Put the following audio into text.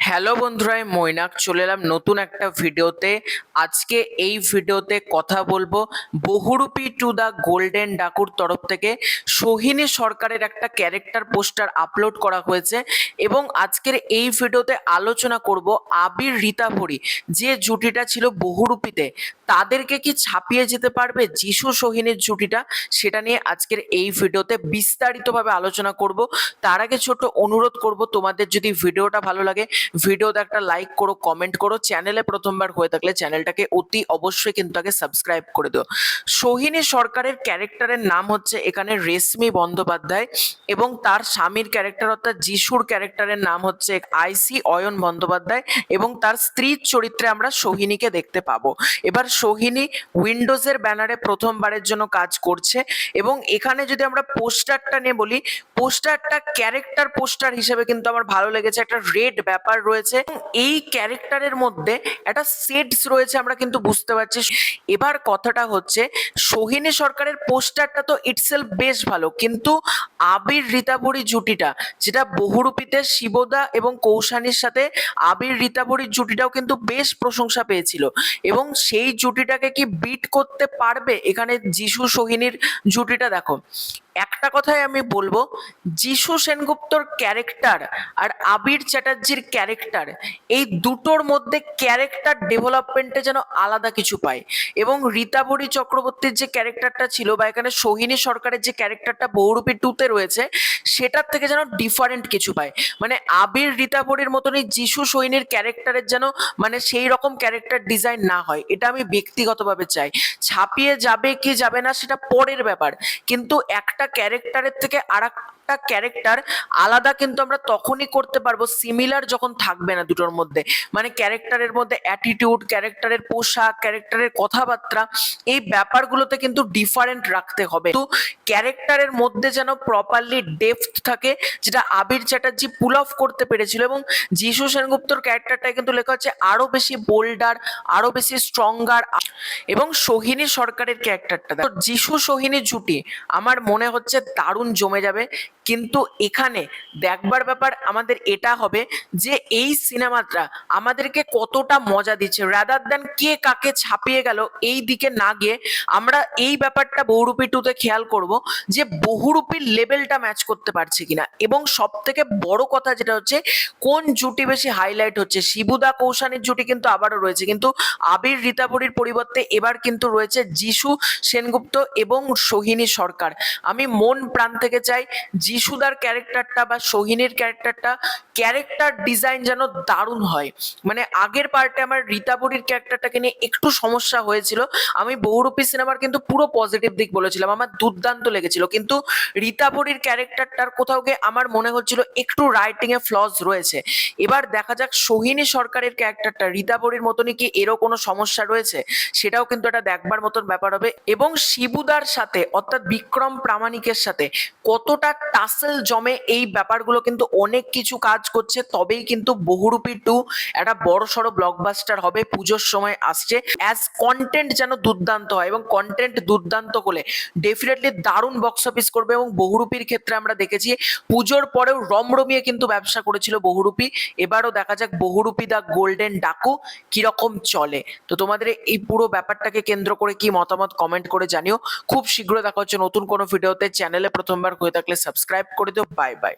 Hello বন্ধুরা, আমি মৈনাক চলে এলাম নতুন একটা ভিডিওতে। আজকে এই ভিডিওতে কথা বলবো বহুরূপী টু দ্য গোল্ডেন ডাকুর তরফ থেকে সোহিনী সরকারের একটা ক্যারেক্টার পোস্টার আপলোড করা হয়েছে এবং আজকের এই ভিডিওতে আলোচনা করব আবির রীতাভরি যে জুটিটা ছিল বহুরূপীতে তাদেরকে কি ছাপিয়ে যেতে পারবে যিশু সোহিনীর জুটিটা, সেটা নিয়ে আজকের এই ভিডিওতে বিস্তারিতভাবে আলোচনা করব। তার আগে ছোট অনুরোধ করব, তোমাদের যদি ভিডিওটা ভালো লাগে ভিডিওতে একটা লাইক করো, কমেন্ট করো, চ্যানেলে প্রথমবার হয়ে থাকলে চ্যানেলটাকে অতি অবশ্যই কিন্তু আগে সাবস্ক্রাইব করে দিও। সোহিনী সরকারের ক্যারেক্টারের নাম হচ্ছে এখানে রেশমি বন্দ্যোপাধ্যায় এবং তার স্বামীর ক্যারেক্টার অর্থাৎ যিশুর ক্যারেক্টারের নাম হচ্ছে আইসি অয়ন বন্দ্যোপাধ্যায় এবং তার স্ত্রীর চরিত্রে আমরা সোহিনীকে দেখতে পাবো। এবার সোহিনী উইন্ডোজের ব্যানারে প্রথমবারের জন্য কাজ করছে এবং এখানে যদি আমরা পোস্টারটা নিয়ে বলি, পোস্টারটা ক্যারেক্টার পোস্টার হিসেবে কিন্তু আমার ভালো লেগেছে। একটা রেড ব্যাপার রয়েছে, এই ক্যারেক্টারের মধ্যে একটা সেটস রয়েছে, আমরা কিন্তু বুঝতে পারছি। এবার কথাটা হচ্ছে সোহিনী সরকারের পোস্টারটা তো ইটসেলফ বেশ ভালো, কিন্তু আবির রীতাভরি জুটিটা যেটা বহুরূপীতে শিবদা এবং কৌশানীর সাথে আবির রীতাভরির জুটিটাও কিন্তু বেশ প্রশংসা পেয়েছিল এবং সেই জুটিটাকে কি বিট করতে পারবে এখানে যিশু সোহিনীর জুটিটা? দেখো, একটা কথাই আমি বলবো, যিশু সেনগুপ্তর ক্যারেক্টার আর আবির চ্যাটার্জির ক্যারেক্টার, এই দুটোর মধ্যে ক্যারেক্টার ডেভেলপমেন্টে যেন আলাদা কিছু পায় এবং রীতাভরি চক্রবর্তীর যে ক্যারেক্টারটা ছিল বা এখানে সোহিনী সরকারের যে ক্যারেক্টারটা বহুরূপী টুতে রয়েছে সেটার থেকে যেন ডিফারেন্ট কিছু পায়। মানে আবির রীতাভরির মতনই যিশু সোহিনীর ক্যারেক্টারের যেন মানে সেই রকম ক্যারেক্টার ডিজাইন না হয়, এটা আমি ব্যক্তিগতভাবে চাই। ছাপিয়ে যাবে কি যাবে না সেটা পরের ব্যাপার, কিন্তু একটা ক্যারেক্টারের থেকে আরেকটা ক্যারেক্টার আলাদা কিন্তু আমরা তখনই করতে পারবো সিমিলার যখন থাকবে না দুটোর মধ্যে। মানে ক্যারেক্টারের মধ্যে অ্যাটিটিউড, ক্যারেক্টারের পোশাক, ক্যারেক্টারের কথাবার্তা, এই ব্যাপারগুলোতে কিন্তু ডিফারেন্ট রাখতে হবে। তো ক্যারেক্টারের মধ্যে যেন প্রপারলি ডেপথ থাকে, যেটা আবির চ্যাটার্জি পুল অফ করতে পেরেছিল এবং যিশু সেনগুপ্তর ক্যারেক্টারটা কিন্তু লেখা হচ্ছে আরো বেশি বোল্ডার, আরো বেশি স্ট্রঙ্গার। এবং সোহিনী সরকারের ক্যারেক্টারটা দেখো, যিশু সোহিনী জুটি আমার মনে হচ্ছে দারুণ জমে যাবে, কিন্তু এখানে দেখবার ব্যাপার আমাদের এটা হবে যে এই সিনেমাটা আমাদেরকে কতটা মজা দিচ্ছে, রাদার দ্যান কে কাকে ছাপিয়ে গেল এই দিকে না গিয়ে আমরা এই ব্যাপারটা বহুরূপী টুতে খেয়াল করব যে বহুরূপীর লেভেলটা ম্যাচ করতে পারছে কিনা। এবং সব থেকে বড় কথা যেটা হচ্ছে কোন জুটি বেশি হাইলাইট হচ্ছে, শিবুদা কৌশানীর জুটি কিন্তু আবারও রয়েছে, কিন্তু আবির রীতাভরির পরিবর্তে এবার কিন্তু রয়েছে যিশু সেনগুপ্ত এবং সোহিনী সরকার। আমি মন প্রাণ থেকে চাই যিশুদার ক্যারেক্টারটা বা সোহিনীর ক্যারেক্টার ডিজাইন যেন দারুণ হয়। মানে আগের পার্টে আমার রীতাভরির ক্যারেক্টারটাকে নিয়ে একটু সমস্যা হয়েছিল, আমি বহুরূপী সিনেমার কিন্তু পুরো পজিটিভ দিক বলেছিলাম, আমার দুর্দান্ত লেগেছিল, কিন্তু রীতাভরির ক্যারেক্টারটার কোথাও গিয়ে আমার মনে হচ্ছিল একটু রাইটিং এ ফ্লজ রয়েছে। এবার দেখা যাক সোহিনী সরকারের ক্যারেক্টারটা রীতাভরির মতনই কি এরও কোনো সমস্যা রয়েছে, সেটাও কিন্তু একটা দেখবার মতন ব্যাপার হবে। এবং শিবুদার সাথে অর্থাৎ বিক্রম প্রামাণিকের সাথে কতটা টাসেল জমে এই ব্যাপারগুলো কিন্তু অনেক কিছু কাজ করছে, তবেই কিন্তু বহুরূপী টু একটা বড় সড়ো ব্লকবাস্টার হবে, পুজোর সময় আসছে। অ্যাজ কন্টেন্ট যেন দুর্দান্ত হয় এবং কন্টেন্ট দুর্দান্ত হলে ডেফিনেটলি দারুণ বক্স অফিস করবে। এবং বহুরূপীর ক্ষেত্রে আমরা দেখেছি পুজোর পরেও রমরমিয়ে কিন্তু ব্যবসা করেছিল বহুরূপী, এবারও দেখা যাক বহুরূপী দা গোল্ডেন ডাকু কিরকম চলে। তো তোমাদের এই পুরো ব্যাপারটাকে কেন্দ্র করে কি মতামত কমেন্ট করে জানিও। খুব শীঘ্র দেখা হচ্ছে নতুন কোনো ভিডিওতে, চ্যানেলে প্রথমবার হয়ে থাকলে সাবস্ক্রাইব করে দিও। Bye bye.